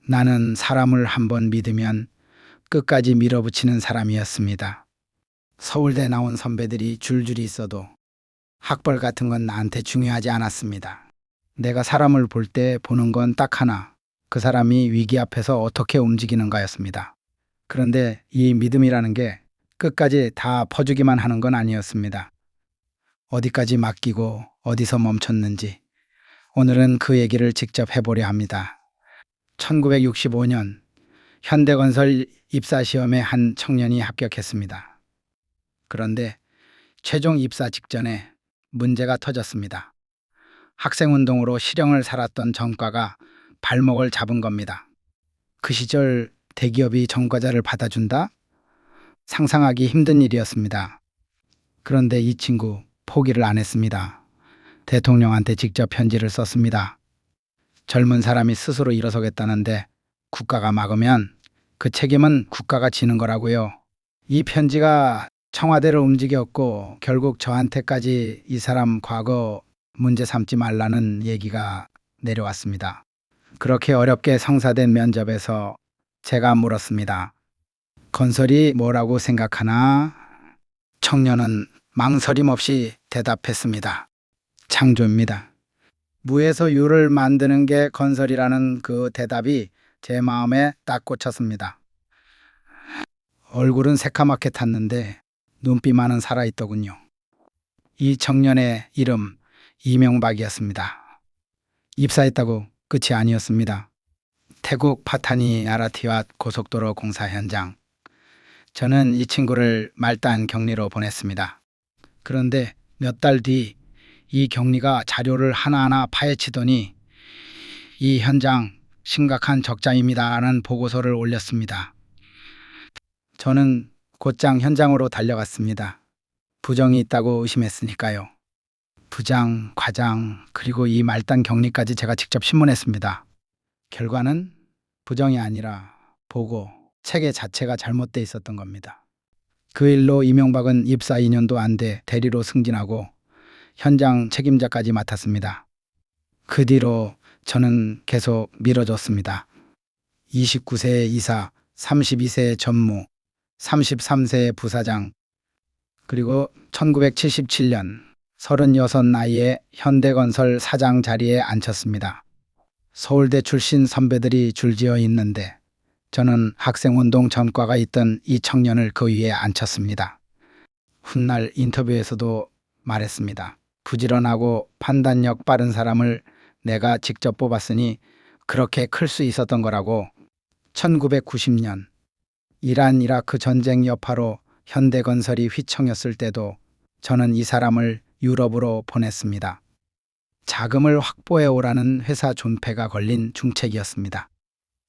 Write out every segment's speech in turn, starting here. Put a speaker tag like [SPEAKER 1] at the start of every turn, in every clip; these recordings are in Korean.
[SPEAKER 1] 나는 사람을 한번 믿으면 끝까지 밀어붙이는 사람이었습니다. 서울대 나온 선배들이 줄줄이 있어도 학벌 같은 건 나한테 중요하지 않았습니다. 내가 사람을 볼 때 보는 건 딱 하나, 그 사람이 위기 앞에서 어떻게 움직이는가였습니다. 그런데 이 믿음이라는 게 끝까지 다 퍼주기만 하는 건 아니었습니다. 어디까지 맡기고 어디서 멈췄는지 오늘은 그 얘기를 직접 해보려 합니다. 1965년 현대건설 입사시험에 한 청년이 합격했습니다. 그런데 최종 입사 직전에 문제가 터졌습니다. 학생운동으로 실형을 살았던 전과가 발목을 잡은 겁니다. 그 시절 대기업이 전과자를 받아준다? 상상하기 힘든 일이었습니다. 그런데 이 친구 포기를 안 했습니다. 대통령한테 직접 편지를 썼습니다. 젊은 사람이 스스로 일어서겠다는데 국가가 막으면 그 책임은 국가가 지는 거라고요. 이 편지가 청와대를 움직였고 결국 저한테까지 이 사람 과거 문제 삼지 말라는 얘기가 내려왔습니다. 그렇게 어렵게 성사된 면접에서 제가 물었습니다. 건설이 뭐라고 생각하나? 청년은 망설임 없이 대답했습니다. 창조입니다. 무에서 유를 만드는 게 건설이라는 그 대답이 제 마음에 딱 꽂혔습니다. 얼굴은 새카맣게 탔는데 눈빛만은 살아있더군요. 이 청년의 이름 이명박이었습니다. 입사했다고 끝이 아니었습니다. 태국 파타니 아라티왑 고속도로 공사 현장. 저는 이 친구를 말단 격리로 보냈습니다. 그런데 몇 달 뒤 이 격리가 자료를 하나하나 파헤치더니 이 현장 심각한 적자입니다라는 보고서를 올렸습니다. 저는 곧장 현장으로 달려갔습니다. 부정이 있다고 의심했으니까요. 부장, 과장, 그리고 이 말단 격리까지 제가 직접 신문했습니다. 결과는 부정이 아니라 보고, 체계 자체가 잘못돼 있었던 겁니다. 그 일로 이명박은 입사 2년도 안 돼 대리로 승진하고 현장 책임자까지 맡았습니다. 그 뒤로 저는 계속 밀어줬습니다. 29세 이사, 32세 전무, 33세 부사장, 그리고 1977년 36 나이에 현대건설 사장 자리에 앉혔습니다. 서울대 출신 선배들이 줄지어 있는데 저는 학생운동 전과가 있던 이 청년을 그 위에 앉혔습니다. 훗날 인터뷰에서도 말했습니다. 부지런하고 판단력 빠른 사람을 내가 직접 뽑았으니 그렇게 클 수 있었던 거라고. 1990년 이란 이라크 전쟁 여파로 현대건설이 휘청였을 때도 저는 이 사람을 유럽으로 보냈습니다. 자금을 확보해 오라는 회사 존폐가 걸린 중책이었습니다.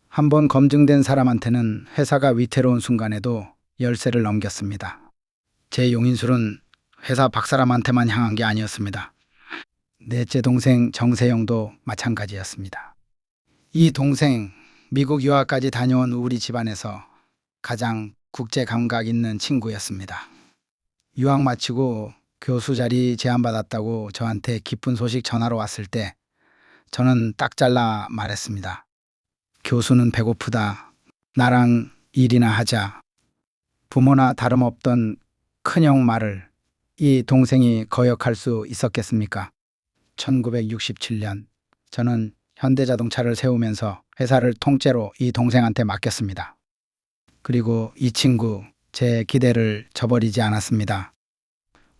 [SPEAKER 1] 한번 검증된 사람한테는 회사가 위태로운 순간에도 열쇠를 넘겼습니다. 제 용인술은 회사 박사람한테만 향한 게 아니었습니다. 넷째 동생 정세영도 마찬가지였습니다. 이 동생 미국 유학까지 다녀온 우리 집안에서 가장 국제 감각 있는 친구였습니다. 유학 마치고 교수 자리 제안받았다고 저한테 기쁜 소식 전하러 왔을 때 저는 딱 잘라 말했습니다. 교수는 배고프다. 나랑 일이나 하자. 부모나 다름없던 큰형 말을 이 동생이 거역할 수 있었겠습니까? 1967년 저는 현대자동차를 세우면서 회사를 통째로 이 동생한테 맡겼습니다. 그리고 이 친구 제 기대를 저버리지 않았습니다.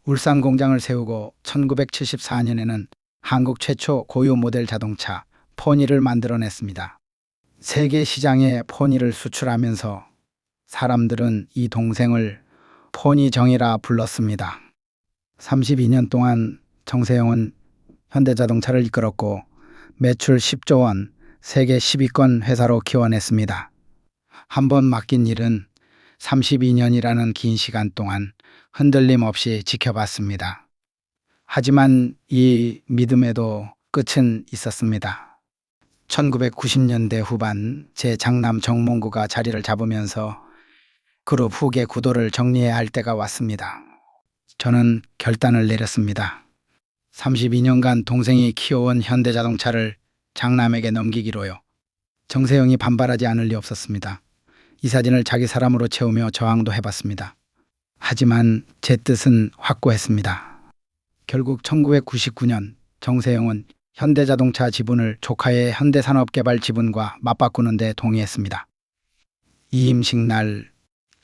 [SPEAKER 1] 울산 공장을 세우고 1974년에는 한국 최초 고유 모델 자동차 포니를 만들어냈습니다. 세계 시장에 포니를 수출하면서 사람들은 이 동생을 포니정이라 불렀습니다. 32년 동안 정세영은 현대자동차를 이끌었고 매출 10조 원, 세계 10위권 회사로 키워냈습니다. 한 번 맡긴 일은 32년이라는 긴 시간 동안 흔들림 없이 지켜봤습니다. 하지만 이 믿음에도 끝은 있었습니다. 1990년대 후반 제 장남 정몽구가 자리를 잡으면서 그룹 후계 구도를 정리해야 할 때가 왔습니다. 저는 결단을 내렸습니다. 32년간 동생이 키워온 현대자동차를 장남에게 넘기기로요. 정세영이 반발하지 않을 리 없었습니다. 이 사진을 자기 사람으로 채우며 저항도 해봤습니다. 하지만 제 뜻은 확고했습니다. 결국 1999년 정세영은 현대자동차 지분을 조카의 현대산업개발 지분과 맞바꾸는 데 동의했습니다. 이임식 날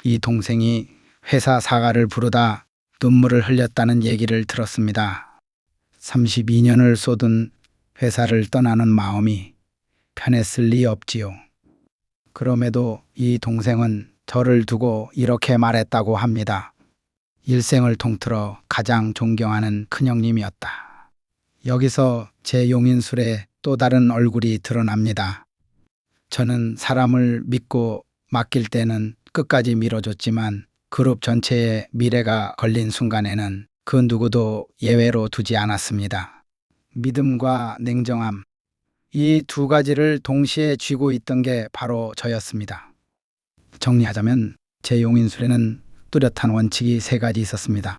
[SPEAKER 1] 이 동생이 회사 사과를 부르다 눈물을 흘렸다는 얘기를 들었습니다. 32년을 쏟은 회사를 떠나는 마음이 편했을 리 없지요. 그럼에도 이 동생은 저를 두고 이렇게 말했다고 합니다. 일생을 통틀어 가장 존경하는 큰형님이었다. 여기서 제 용인술의 또 다른 얼굴이 드러납니다. 저는 사람을 믿고 맡길 때는 끝까지 밀어줬지만 그룹 전체의 미래가 걸린 순간에는 그 누구도 예외로 두지 않았습니다. 믿음과 냉정함, 이 두 가지를 동시에 쥐고 있던 게 바로 저였습니다. 정리하자면 제 용인술에는 뚜렷한 원칙이 세 가지 있었습니다.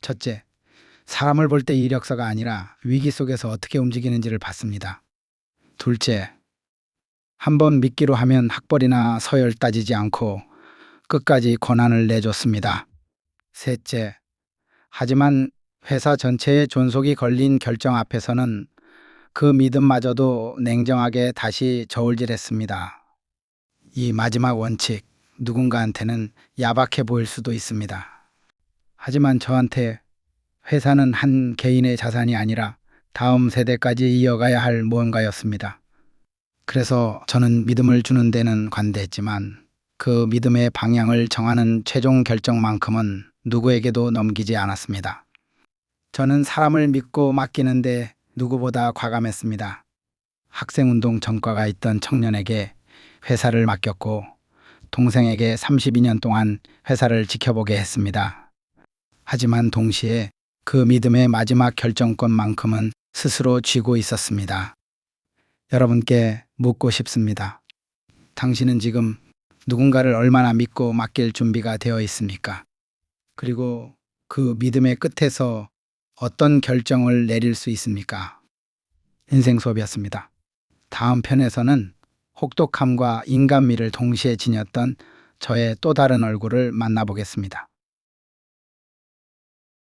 [SPEAKER 1] 첫째, 사람을 볼 때 이력서가 아니라 위기 속에서 어떻게 움직이는지를 봤습니다. 둘째, 한번 믿기로 하면 학벌이나 서열 따지지 않고 끝까지 권한을 내줬습니다. 셋째, 하지만 회사 전체의 존속이 걸린 결정 앞에서는 그 믿음마저도 냉정하게 다시 저울질했습니다. 이 마지막 원칙, 누군가한테는 야박해 보일 수도 있습니다. 하지만 저한테 회사는 한 개인의 자산이 아니라 다음 세대까지 이어가야 할 무언가였습니다. 그래서 저는 믿음을 주는 데는 관대했지만 그 믿음의 방향을 정하는 최종 결정만큼은 누구에게도 넘기지 않았습니다. 저는 사람을 믿고 맡기는데 누구보다 과감했습니다. 학생운동 전과가 있던 청년에게 회사를 맡겼고 동생에게 32년 동안 회사를 지켜보게 했습니다. 하지만 동시에 그 믿음의 마지막 결정권만큼은 스스로 쥐고 있었습니다. 여러분께 묻고 싶습니다. 당신은 지금 누군가를 얼마나 믿고 맡길 준비가 되어 있습니까? 그리고 그 믿음의 끝에서 어떤 결정을 내릴 수 있습니까? 인생 수업이었습니다. 다음 편에서는 혹독함과 인간미를 동시에 지녔던 저의 또 다른 얼굴을 만나보겠습니다.